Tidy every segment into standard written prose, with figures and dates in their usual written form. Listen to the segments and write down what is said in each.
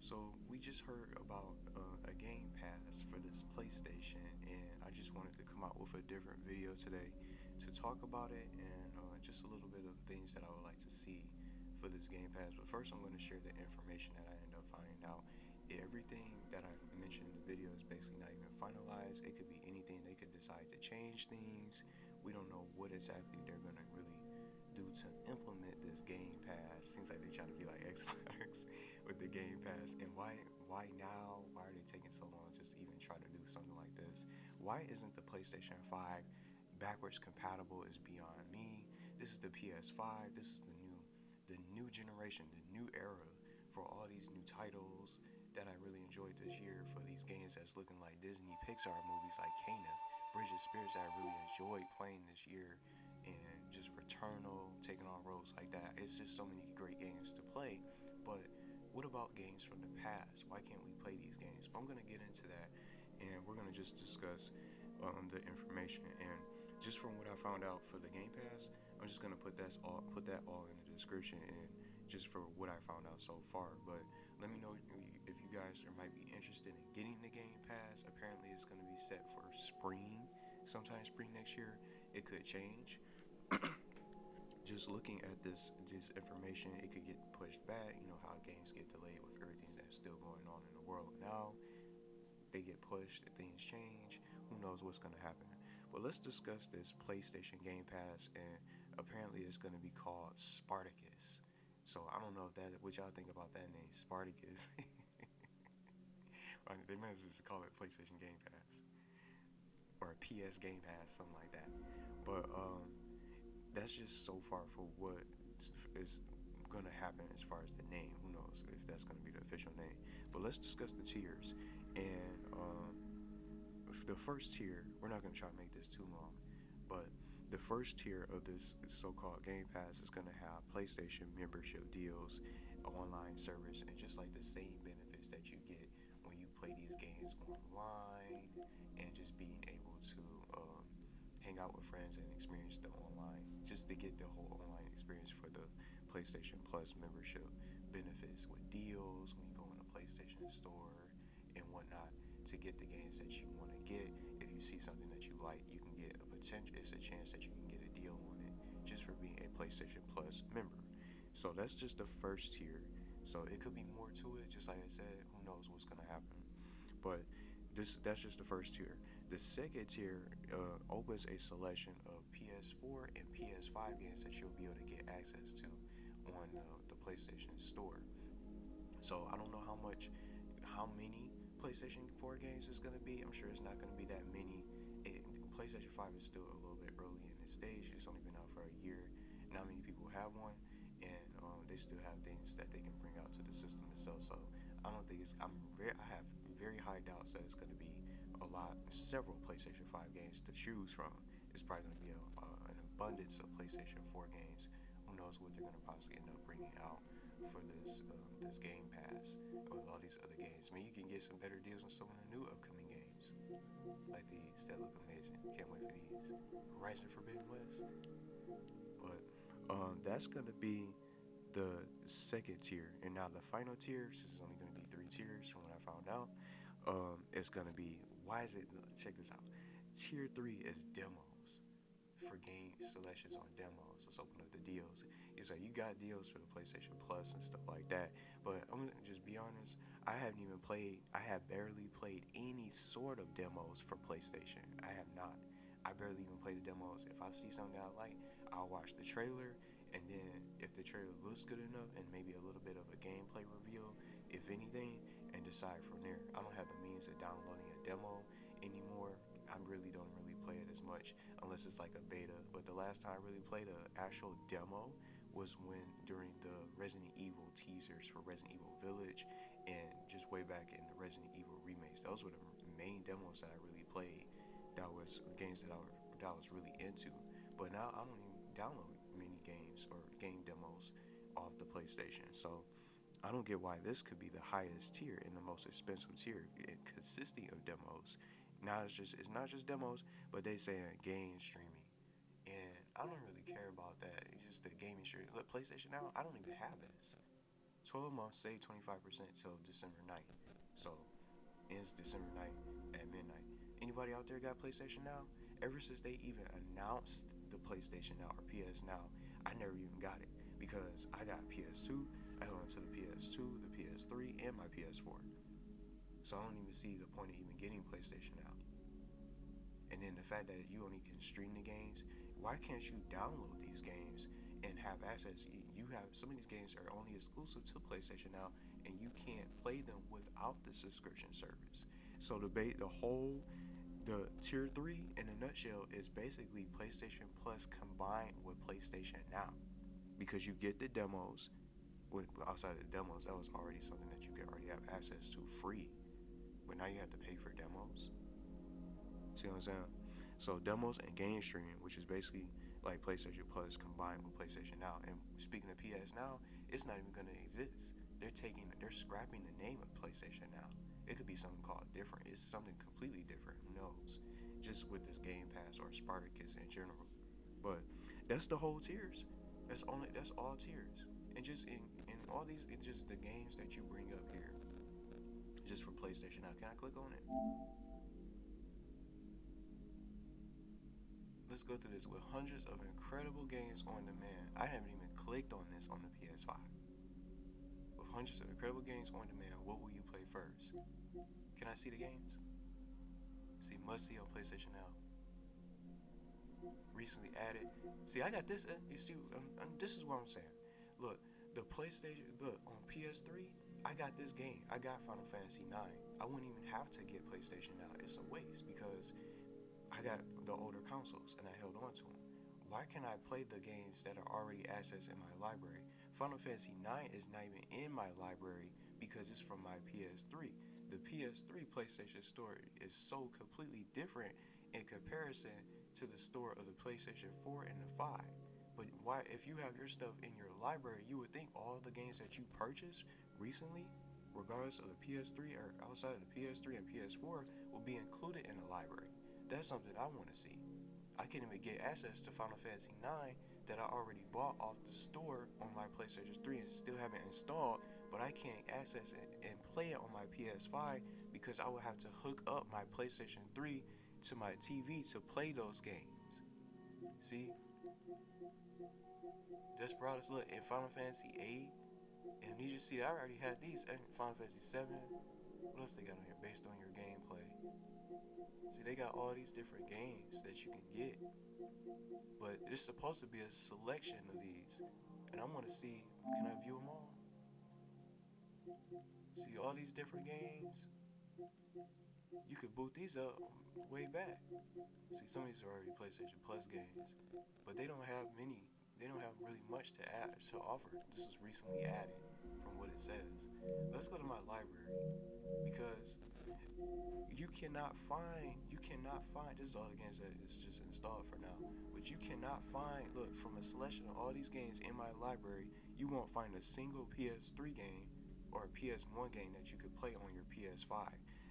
So we just heard about a game pass for this PlayStation, and I just wanted to come out with a different video today to talk about it and just a little bit of things that I would like to see for this game pass. But first, I'm going to share the information that I ended up finding out. Everything that I mentioned in the video is basically not even finalized. It could be anything. They could decide to change things. We don't know what exactly they're going to really do to implement this game pass. Seems like they're trying to be like Xbox with the game pass. And why now? Why are they taking so long just to even try to do something like this? Why isn't the PlayStation 5 backwards compatible is beyond me. This is the PS5. This is the new generation, the new era for all these new titles that I really enjoyed this year, for these games that's looking like Disney Pixar movies like Kana, Bridge of Spirits that I really enjoyed playing this year, and just Returnal, taking on roles like that. It's just so many great games to play. But what about games from the past? Why can't we play these games? But I'm gonna get into that, and we're gonna just discuss the information. And just from what I found out for the Game Pass, I'm just gonna put that all in the description, and just for what I found out so far. But let me know if you guys might be interested in getting the Game Pass. Apparently, it's gonna be set for spring, sometime spring next year. It could change. Just looking at this information, it could get pushed back. You know how games get delayed with everything that's still going on in the world now. They get pushed, things change. Who knows what's gonna happen? But let's discuss this PlayStation Game Pass, and apparently it's gonna be called Spartacus. So I don't know if that what y'all think about that name, Spartacus. They might as well just call it PlayStation Game Pass or PS Game Pass, something like that. But that's just so far for what is gonna happen as far as the name. Who knows if that's gonna be the official name? But let's discuss the tiers. And the first tier, we're not gonna try to make this too long, but the first tier of this so-called Game Pass is gonna have PlayStation membership deals, online service, and just like the same benefits that you get when you play these games online, and just being able to hang out with friends and experience them online, just to get the whole online experience for the PlayStation Plus membership benefits with deals when you go in the PlayStation Store and whatnot, to get the games that you want to get. If you see something that you like, you can get a potential. It's a chance that you can get a deal on it just for being a PlayStation Plus member. So that's just the first tier. So it could be more to it. Just like I said, who knows what's gonna happen? But that's just the first tier. The second tier opens a selection of PS4 and PS5 games that you'll be able to get access to on the PlayStation Store. So I don't know how many PlayStation 4 games is gonna be. I'm sure it's not gonna be that many. PlayStation 5 is still a little bit early in the stage. It's only been out for a year. Not many people have one, and they still have things that they can bring out to the system itself. So I don't think it's. I have very high doubts that it's gonna be several PlayStation 5 games to choose from. It's probably gonna be an abundance of PlayStation 4 games. Who knows what they're gonna possibly end up bringing out for this Game Pass with all these other games. I mean, you can get some better deals on some of the new upcoming games, like these that look amazing. Can't wait for these. Horizon Forbidden West. But that's gonna be the second tier, and now the final tier, since it's only gonna be three tiers from what I found out, it's gonna be. Why is it? Check this out. Tier 3 is demos for game selections on demos. Let's open up the deals. It's like you got deals for the PlayStation Plus and stuff like that. But I'm gonna just be honest. I have barely played any sort of demos for PlayStation. I have not. I barely even played the demos. If I see something that I like, I'll watch the trailer, and then if the trailer looks good enough, and maybe a little bit of a gameplay reveal, if anything, and decide from there. I don't have the means of downloading a demo anymore. I don't really play it as much unless it's like a beta. But the last time I really played an actual demo was during the Resident Evil teasers for Resident Evil Village, and just way back in the Resident Evil remakes. Those were the main demos that I really played. That was games that I was really into. But now I don't even download many games or game demos off the PlayStation. So I don't get why this could be the highest tier and the most expensive tier, consisting of demos. Now it's not just demos, but they saying game streaming, and I don't really care about that. It's just the gaming streaming. Look, PlayStation Now, I don't even have this. 12 months, save 25% till December 9th. So ends December 9th at midnight. Anybody out there got PlayStation Now? Ever since they even announced the PlayStation Now or PS Now, I never even got it because I got PS2. I held on to the PS2, the PS3, and my PS4. So I don't even see the point of even getting PlayStation Now. And then the fact that you only can stream the games, why can't you download these games and have access? You have some of these games are only exclusive to PlayStation Now, and you can't play them without the subscription service. So the tier 3 in a nutshell is basically PlayStation Plus combined with PlayStation Now, because you get the demos. Outside of the demos, that was already something that you could already have access to free, but now you have to pay for demos. See what I'm saying? So demos and game streaming, which is basically like PlayStation Plus combined with PlayStation Now. And speaking of PS Now, it's not even gonna exist. They're scrapping the name of PlayStation Now. It could be something called different. It's something completely different. Who knows? Just with this Game Pass or Spartacus in general. But that's the whole tiers. That's all tiers. And just in all these, it's just the games that you bring up here. Just for PlayStation Now. Can I click on it? Let's go through this with hundreds of incredible games on demand. I haven't even clicked on this on the PS5. With hundreds of incredible games on demand, what will you play first? Can I see the games? See, must see on PlayStation Now. Recently added. See, I got this. You see, this is what I'm saying. Look, the PlayStation. Look, on PS3, I got this game. I got Final Fantasy 9. I wouldn't even have to get PlayStation Now. It's a waste because I got the older consoles and I held on to them. Why can't I play the games that are already accessed in my library? Final Fantasy 9 is not even in my library because it's from my PS3. The PS3 PlayStation store is so completely different in comparison to the store of the PlayStation 4 and the 5. But why, if you have your stuff in your library, you would think all the games that you purchased recently, regardless of the PS3 or outside of the PS3 and PS4, will be included in the library. That's something I want to see. I can't even get access to Final Fantasy 9 that I already bought off the store on my PlayStation 3 and still haven't installed, but I can't access it and play it on my PS5 because I would have to hook up my PlayStation 3 to my TV to play those games. See? Desperados, look, in Final Fantasy 8, and you just see, I already had these, and Final Fantasy 7, what else they got on here based on your gameplay? See, they got all these different games that you can get, but it's supposed to be a selection of these, and I want to see, can I view them all? See, all these different games, you could boot these up way back. See, some of these are already PlayStation Plus games, but they don't have really much to add, to offer. This was recently added from what it says. Let's go to my library, because you cannot find, this is all the games that is just installed for now, but you cannot find, look, from a selection of all these games in my library, you won't find a single PS3 game or a PS1 game that you could play on your PS5.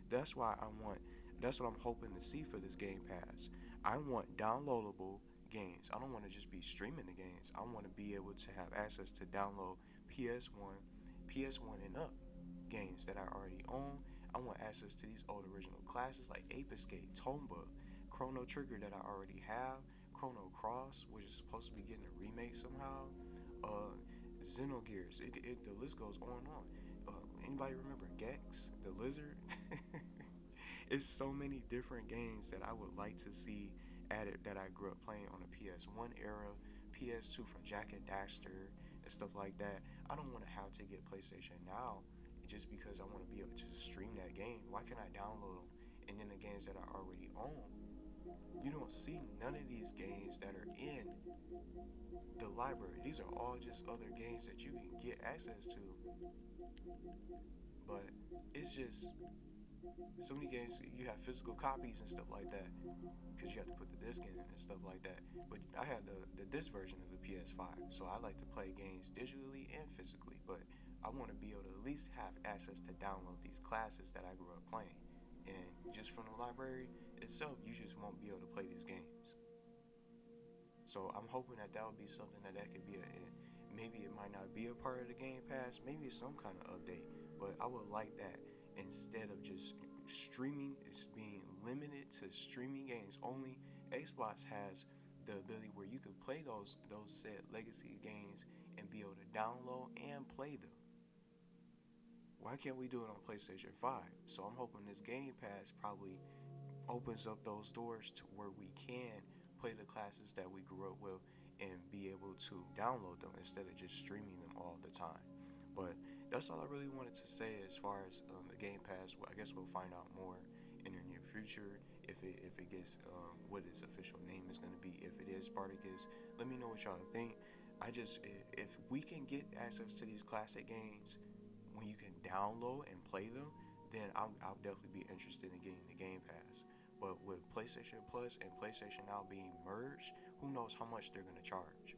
That's what I'm hoping to see for this Game Pass. I want downloadable games. I don't want to just be streaming the games. I want to be able to have access to download PS1 and up games that I already own. I want access to these old original classes like Ape Escape, Tomba, Chrono Trigger that I already have, Chrono Cross, which is supposed to be getting a remake somehow, Xenogears. The list goes on and on. Anybody remember Gex, the lizard? It's so many different games that I would like to see added that I grew up playing on the PS1 era, PS2 from Jack and Daxter and stuff like that. I don't want to have to get PlayStation Now just because I want to be able to stream that game. Why can't I download them and then the games that I already own? You don't see none of these games that are in the library. These are all just other games that you can get access to. But it's just so many games, you have physical copies and stuff like that because you have to put the disc in and stuff like that. But I had the disc version of the PS5, so I like to play games digitally and physically. But I want to be able to at least have access to download these classes that I grew up playing. And just from the library itself, you just won't be able to play these games. So I'm hoping that would be something that could be maybe it might not be a part of the Game Pass. Maybe it's some kind of update. But I would like that instead of just streaming. It's being limited to streaming games only. Xbox has the ability where you can play those said legacy games and be able to download and play them. Why can't we do it on PlayStation 5? So I'm hoping this Game Pass probably opens up those doors to where we can play the classes that we grew up with and be able to download them instead of just streaming them all the time. But that's all I really wanted to say as far as the Game Pass. I guess we'll find out more in the near future if it gets what its official name is going to be. If it is Spartacus, let me know what y'all think. If we can get access to these classic games when you can download and play them, then I'll definitely be interested in getting the Game Pass. But with PlayStation Plus and PlayStation Now being merged, who knows how much they're going to charge.